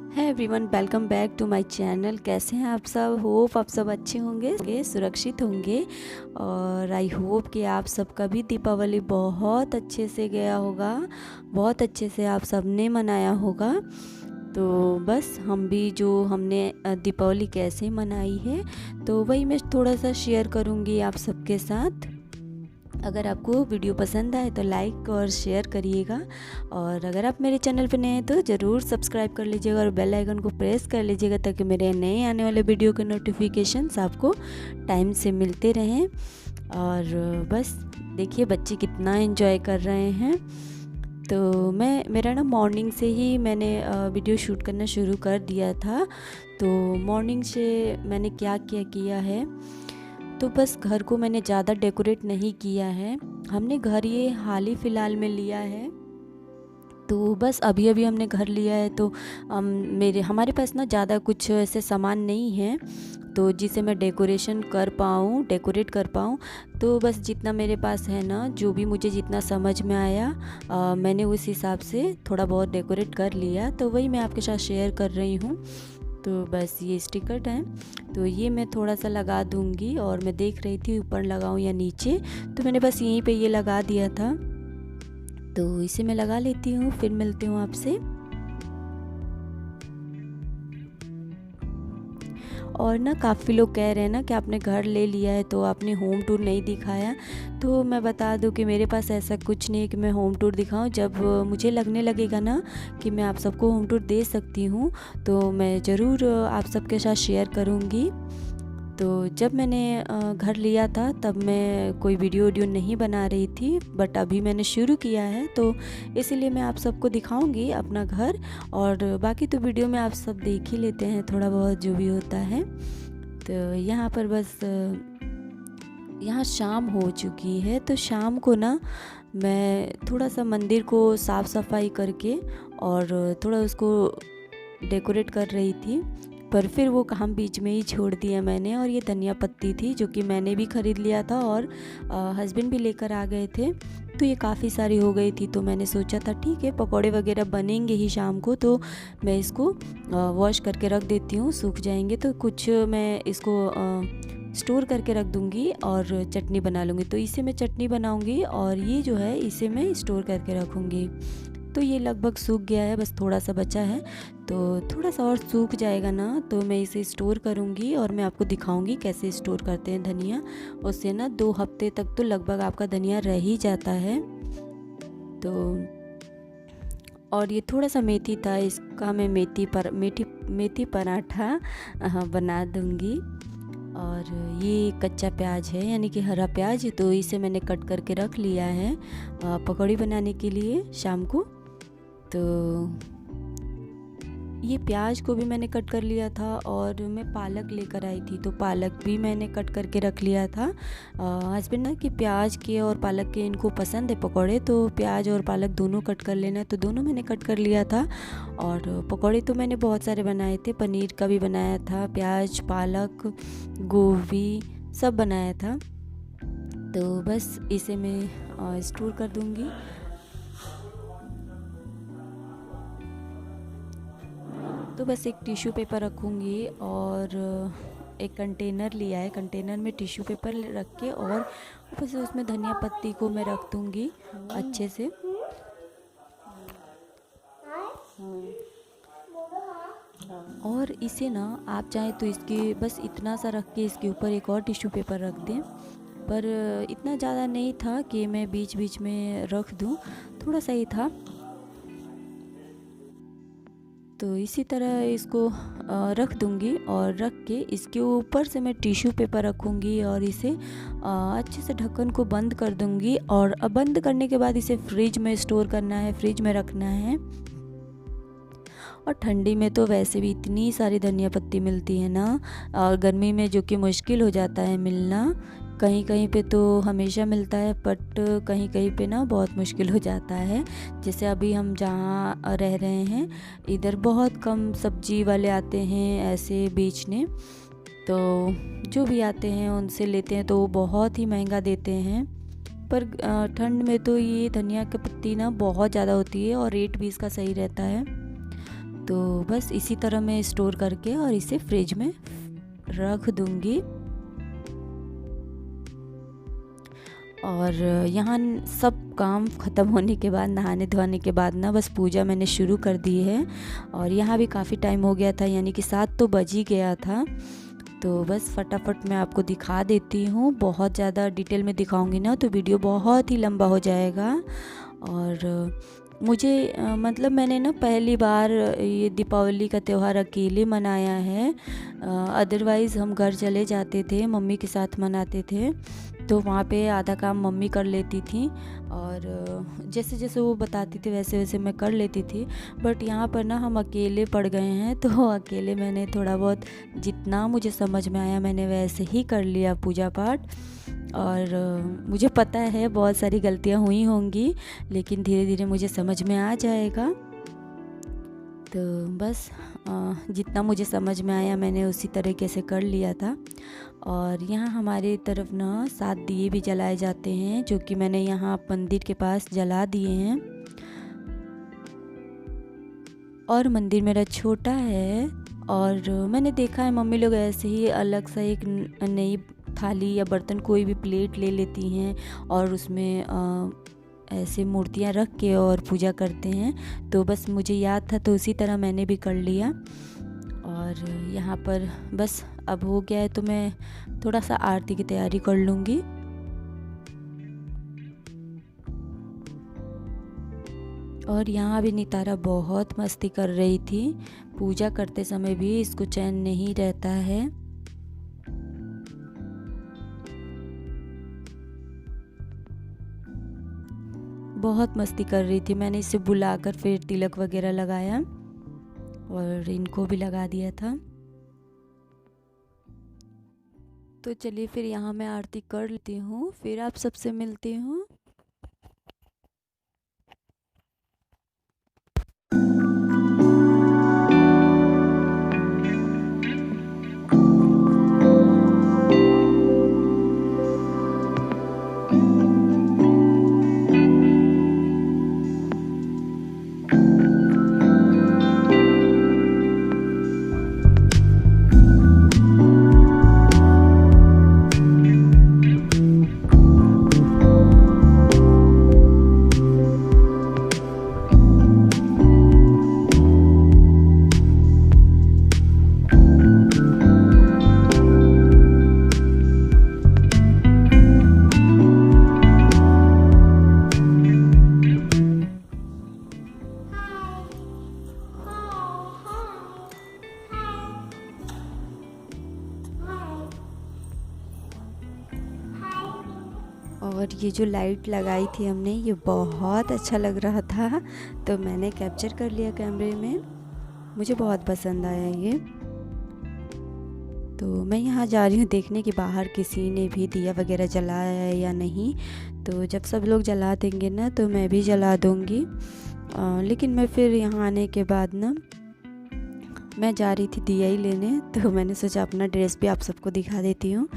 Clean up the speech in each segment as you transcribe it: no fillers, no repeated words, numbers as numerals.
है everyone, welcome back to my channel. कैसे हैं आप सब? होप आप सब अच्छे होंगे, सुरक्षित होंगे। और आई होप कि आप सबका भी दीपावली बहुत अच्छे से गया होगा, बहुत अच्छे से आप सब ने मनाया होगा। तो बस हम भी जो हमने दीपावली कैसे मनाई है तो वही मैं थोड़ा सा शेयर करूँगी आप सबके साथ। अगर आपको वीडियो पसंद आए तो लाइक और शेयर करिएगा, और अगर आप मेरे चैनल पर नए हैं तो ज़रूर सब्सक्राइब कर लीजिएगा और बेल आइकन को प्रेस कर लीजिएगा ताकि मेरे नए आने वाले वीडियो के नोटिफिकेशंस आपको टाइम से मिलते रहें। और बस देखिए बच्चे कितना एंजॉय कर रहे हैं। तो मेरा ना मॉर्निंग से ही मैंने वीडियो शूट करना शुरू कर दिया था। तो मॉर्निंग से मैंने क्या क्या किया है, तो बस घर को मैंने ज़्यादा डेकोरेट नहीं किया है। हमने घर ये हाल ही फ़िलहाल में लिया है, तो बस अभी अभी हमने घर लिया है। तो हमारे पास ना ज़्यादा कुछ ऐसे सामान नहीं है तो जिसे मैं डेकोरेट कर पाऊँ। तो बस जितना मेरे पास है ना, जो भी मुझे जितना समझ में आया मैंने उस हिसाब से थोड़ा बहुत डेकोरेट कर लिया, तो वही मैं आपके साथ शेयर कर रही हूँ। तो बस ये स्टिकर हैं, तो ये मैं थोड़ा सा लगा दूँगी। और मैं देख रही थी ऊपर लगाऊँ या नीचे, तो मैंने बस यहीं पे ये लगा दिया था। तो इसे मैं लगा लेती हूँ, फिर मिलती हूँ आपसे। और ना काफ़ी लोग कह रहे हैं ना कि आपने घर ले लिया है तो आपने होम टूर नहीं दिखाया। तो मैं बता दूं कि मेरे पास ऐसा कुछ नहीं है कि मैं होम टूर दिखाऊं। जब मुझे लगने लगेगा ना कि मैं आप सबको होम टूर दे सकती हूं तो मैं ज़रूर आप सबके साथ शेयर करूंगी। तो जब मैंने घर लिया था तब मैं कोई वीडियो नहीं बना रही थी, बट अभी मैंने शुरू किया है तो इसीलिए मैं आप सबको दिखाऊंगी अपना घर। और बाकी तो वीडियो में आप सब देख ही लेते हैं थोड़ा बहुत जो भी होता है। तो यहाँ पर बस यहाँ शाम हो चुकी है, तो शाम को ना मैं थोड़ा सा मंदिर को साफ़ सफाई करके और थोड़ा उसको डेकोरेट कर रही थी, पर फिर वो काम बीच में ही छोड़ दिया मैंने। और ये धनिया पत्ती थी जो कि मैंने भी ख़रीद लिया था और हस्बैंड भी लेकर आ गए थे, तो ये काफ़ी सारी हो गई थी। तो मैंने सोचा था ठीक है, पकौड़े वगैरह बनेंगे ही शाम को, तो मैं इसको वॉश करके रख देती हूँ, सूख जाएंगे तो कुछ मैं इसको स्टोर करके रख दूँगी और चटनी बना लूँगी। तो इसे मैं चटनी बनाऊँगी और ये जो है इसे मैं स्टोर करके रखूँगी। तो ये लगभग सूख गया है, बस थोड़ा सा बचा है, तो थोड़ा सा और सूख जाएगा ना तो मैं इसे स्टोर करूँगी और मैं आपको दिखाऊँगी कैसे स्टोर करते हैं धनिया। उससे ना 2 हफ्ते तक तो लगभग आपका धनिया रह ही जाता है। तो और ये थोड़ा सा मेथी था, इसका मैं मेथी पराठा बना दूँगी। और ये कच्चा प्याज है यानी कि हरा प्याज, तो इसे मैंने कट करके रख लिया है पकौड़ी बनाने के लिए शाम को। तो ये प्याज को भी मैंने कट कर लिया था और मैं पालक लेकर आई थी, तो पालक भी मैंने कट करके रख लिया था। हस्बैंड ना कि प्याज के और पालक के इनको पसंद है पकौड़े, तो प्याज और पालक दोनों कट कर लेना है, तो दोनों मैंने कट कर लिया था। और पकौड़े तो मैंने बहुत सारे बनाए थे, पनीर का भी बनाया था, प्याज पालक गोभी सब बनाया था। तो बस इसे मैं स्टोर कर दूँगी। तो बस एक टिश्यू पेपर रखूँगी और एक कंटेनर लिया है, कंटेनर में टिश्यू पेपर रख के और ऊपर से उसमें धनिया पत्ती को मैं रख दूँगी अच्छे से। और इसे ना आप चाहें तो इसके बस इतना सा रख के इसके ऊपर एक और टिश्यू पेपर रख दें, पर इतना ज़्यादा नहीं था कि मैं बीच बीच में रख दूँ, थोड़ा सा ही था। तो इसी तरह इसको रख दूँगी और रख के इसके ऊपर से मैं टिश्यू पेपर रखूँगी और इसे अच्छे से ढक्कन को बंद कर दूँगी। और बंद करने के बाद इसे फ्रिज में स्टोर करना है, फ्रिज में रखना है। और ठंडी में तो वैसे भी इतनी सारी धनिया पत्ती मिलती है ना, और गर्मी में जो कि मुश्किल हो जाता है मिलना। कहीं कहीं पे तो हमेशा मिलता है, बट कहीं कहीं पे ना बहुत मुश्किल हो जाता है। जैसे अभी हम जहाँ रह रहे हैं इधर बहुत कम सब्जी वाले आते हैं ऐसे बेचने, तो जो भी आते हैं उनसे लेते हैं तो वो बहुत ही महंगा देते हैं। पर ठंड में तो ये धनिया की पत्ती ना बहुत ज़्यादा होती है और रेट भी इसका सही रहता है। तो बस इसी तरह मैं स्टोर करके और इसे फ्रिज में रख दूँगी। और यहाँ सब काम ख़त्म होने के बाद, नहाने धोने के बाद ना बस पूजा मैंने शुरू कर दी है। और यहाँ भी काफ़ी टाइम हो गया था, यानी कि 7 तो बज ही गया था। तो बस फटाफट मैं आपको दिखा देती हूँ। बहुत ज़्यादा डिटेल में दिखाऊंगी ना तो वीडियो बहुत ही लंबा हो जाएगा। और मुझे मतलब मैंने ना पहली बार ये दीपावली का त्यौहार अकेले मनाया है। अदरवाइज़ हम घर चले जाते थे, मम्मी के साथ मनाते थे, तो वहाँ पे आधा काम मम्मी कर लेती थी और जैसे जैसे वो बताती थी वैसे वैसे मैं कर लेती थी। बट यहाँ पर ना हम अकेले पड़ गए हैं, तो अकेले मैंने थोड़ा बहुत जितना मुझे समझ में आया मैंने वैसे ही कर लिया पूजा पाठ। और मुझे पता है बहुत सारी गलतियाँ हुई होंगी, लेकिन धीरे धीरे मुझे समझ में आ जाएगा। तो बस जितना मुझे समझ में आया मैंने उसी तरीके से कर लिया था। और यहाँ हमारे तरफ ना 7 दिए भी जलाए जाते हैं, जो कि मैंने यहाँ मंदिर के पास जला दिए हैं। और मंदिर मेरा छोटा है और मैंने देखा है मम्मी लोग ऐसे ही अलग सा एक नई थाली या बर्तन कोई भी प्लेट ले लेती हैं और उसमें ऐसे मूर्तियाँ रख के और पूजा करते हैं। तो बस मुझे याद था तो उसी तरह मैंने भी कर लिया। और यहाँ पर बस अब हो गया है तो मैं थोड़ा सा आरती की तैयारी कर लूँगी। और यहाँ भी नितारा बहुत मस्ती कर रही थी। पूजा करते समय भी इसको चैन नहीं रहता है। बहुत मस्ती कर रही थी। मैंने इसे बुलाकर फिर तिलक वगैरह लगाया और इनको भी लगा दिया था। तो चलिए फिर यहाँ मैं आरती कर लेती हूँ, फिर आप सबसे मिलती हूँ। और ये जो लाइट लगाई थी हमने ये बहुत अच्छा लग रहा था, तो मैंने कैप्चर कर लिया कैमरे में। मुझे बहुत पसंद आया ये। तो मैं यहाँ जा रही हूँ देखने कि बाहर किसी ने भी दिया वगैरह जलाया है या नहीं। तो जब सब लोग जला देंगे ना तो मैं भी जला दूँगी। लेकिन मैं फिर यहाँ आने के बाद ना मैं जा रही थी दिया ही लेने, तो मैंने सोचा अपना ड्रेस भी आप सबको दिखा देती हूँ।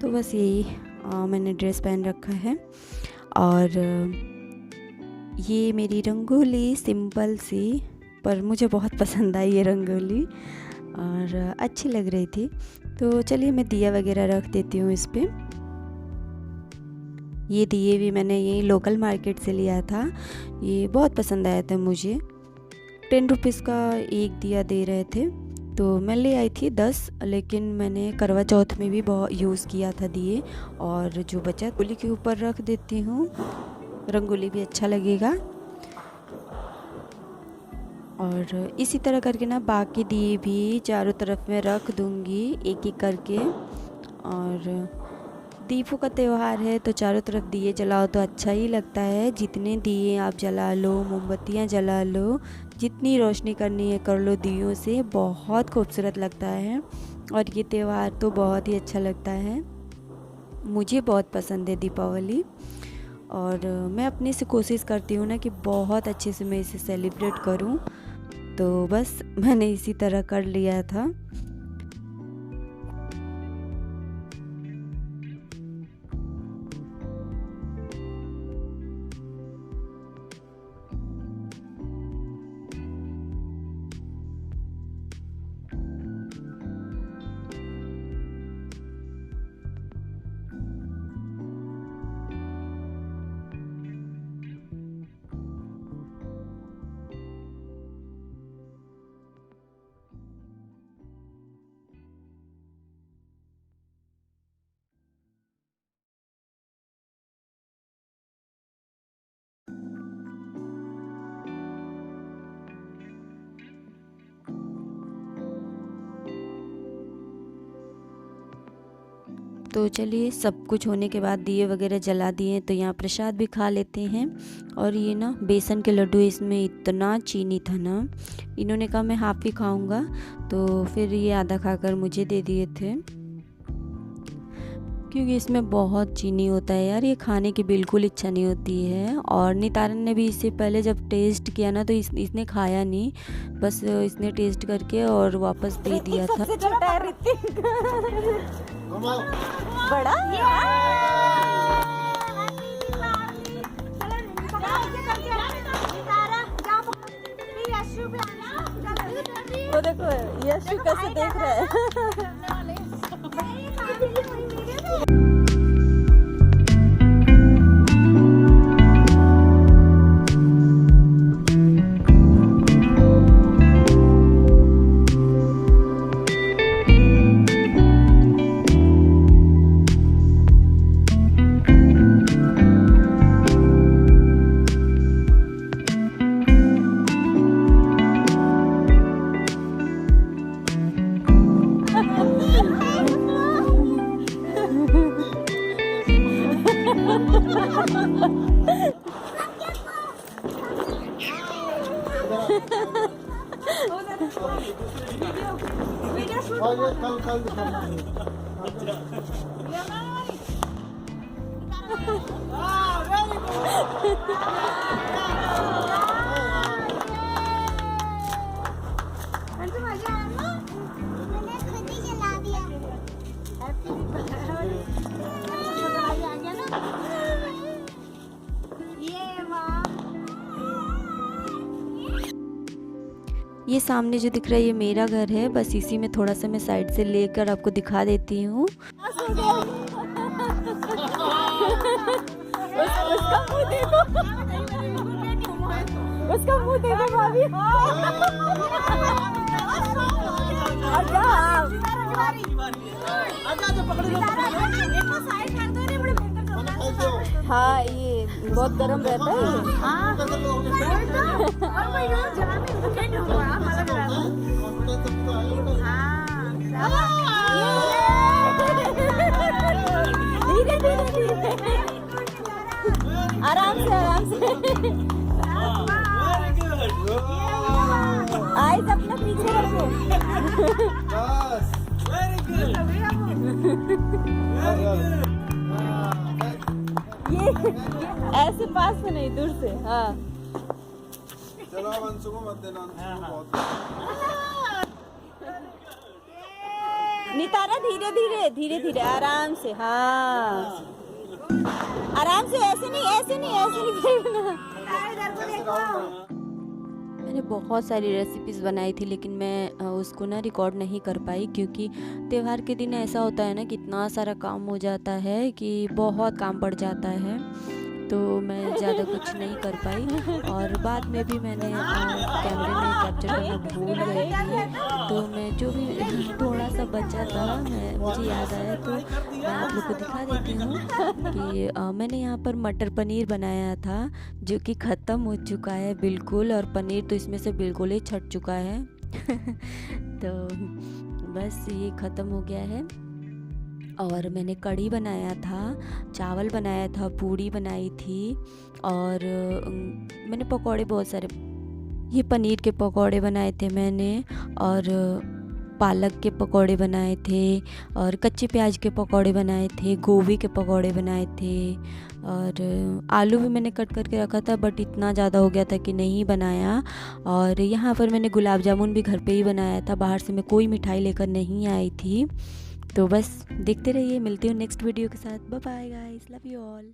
तो बस यही मैंने ड्रेस पहन रखा है। और ये मेरी रंगोली सिंपल सी, पर मुझे बहुत पसंद आई ये रंगोली और अच्छी लग रही थी। तो चलिए मैं दिया वगैरह रख देती हूँ इस पर। ये दिए भी मैंने यही लोकल मार्केट से लिया था। ये बहुत पसंद आया था मुझे। 10 रुपीज़ का एक दिया दे रहे थे, तो मैं ले आई थी 10, लेकिन मैंने करवा चौथ में भी बहुत यूज़ किया था दिए। और जो बचा रंगोली के ऊपर रख देती हूँ, रंगोली भी अच्छा लगेगा। और इसी तरह करके ना बाकी दिए भी चारों तरफ में रख दूँगी एक एक करके। और दीपों का त्यौहार है तो चारों तरफ दिए जलाओ तो अच्छा ही लगता है। जितने दिए आप जला लो, मोमबत्तियाँ जला लो, जितनी रोशनी करनी है कर लो दियों से, बहुत खूबसूरत लगता है। और ये त्यौहार तो बहुत ही अच्छा लगता है, मुझे बहुत पसंद है दीपावली। और मैं अपने से कोशिश करती हूँ ना कि बहुत अच्छे से मैं इसे सेलिब्रेट करूँ। तो बस मैंने इसी तरह कर लिया था। तो चलिए सब कुछ होने के बाद दिए वगैरह जला दिए, तो यहाँ प्रसाद भी खा लेते हैं। और ये ना बेसन के लड्डू, इसमें इतना चीनी था ना, इन्होंने कहा मैं हाफ़ ही खाऊंगा, तो फिर ये आधा खाकर मुझे दे दिए थे, क्योंकि इसमें बहुत चीनी होता है यार, ये खाने की बिल्कुल इच्छा नहीं होती है। और नितारन ने भी इससे पहले जब टेस्ट किया ना तो इसने खाया नहीं, बस इसने टेस्ट करके और वापस दे दिया था। सबसे छोटा है ऋतिक। बड़ा वो देखो यशु कैसे देख रहा है। कल ये सामने जो दिख रहा है ये मेरा घर है, बस इसी में थोड़ा सा मैं साइड से लेकर आपको दिखा देती हूँ। उसका मुंह देखो, उसका मुंह देखो भाभी। हाँ ये बहुत गर्म रहता है। आराम से आराम से आइस अपना पीछे रखो। ये ऐसे पास से नहीं, दूर से। हाँ चलो अंशु को मत देना, नितारा धीरे धीरे धीरे धीरे आराम से। हाँ आराम से, ऐसे नहीं ऐसे नहीं ऐसे नहीं फेंकना। मैंने बहुत सारी रेसिपीज़ बनाई थी, लेकिन मैं उसको ना रिकॉर्ड नहीं कर पाई, क्योंकि त्यौहार के दिन ऐसा होता है ना कि इतना सारा काम हो जाता है कि बहुत काम बढ़ जाता है, तो मैं ज़्यादा कुछ नहीं कर पाई। और बाद में भी मैंने कैमरे में कैप्चर करना भूल गई थी, तो मैं जो भी थोड़ा सा बचा था मुझे याद आया, तो मैं आप लोग को दिखा देती हूँ कि मैंने यहाँ पर मटर पनीर बनाया था, जो कि ख़त्म हो चुका है बिल्कुल, और पनीर तो इसमें से बिल्कुल ही छट चुका है। तो बस ये ख़त्म हो गया है। और मैंने कढ़ी बनाया था, चावल बनाया था, पूड़ी बनाई थी, और मैंने पकौड़े बहुत सारे, ये पनीर के पकौड़े बनाए थे मैंने, और पालक के पकौड़े बनाए थे, और कच्चे प्याज के पकौड़े बनाए थे, गोभी के पकौड़े बनाए थे, और आलू भी मैंने कट करके रखा था, बट इतना ज़्यादा हो गया था कि नहीं बनाया। और यहाँ पर मैंने गुलाब जामुन भी घर पे ही बनाया था, बाहर से मैं कोई मिठाई लेकर नहीं आई थी। तो बस देखते रहिए, मिलती हूँ नेक्स्ट वीडियो के साथ। Bye bye guys, love you all.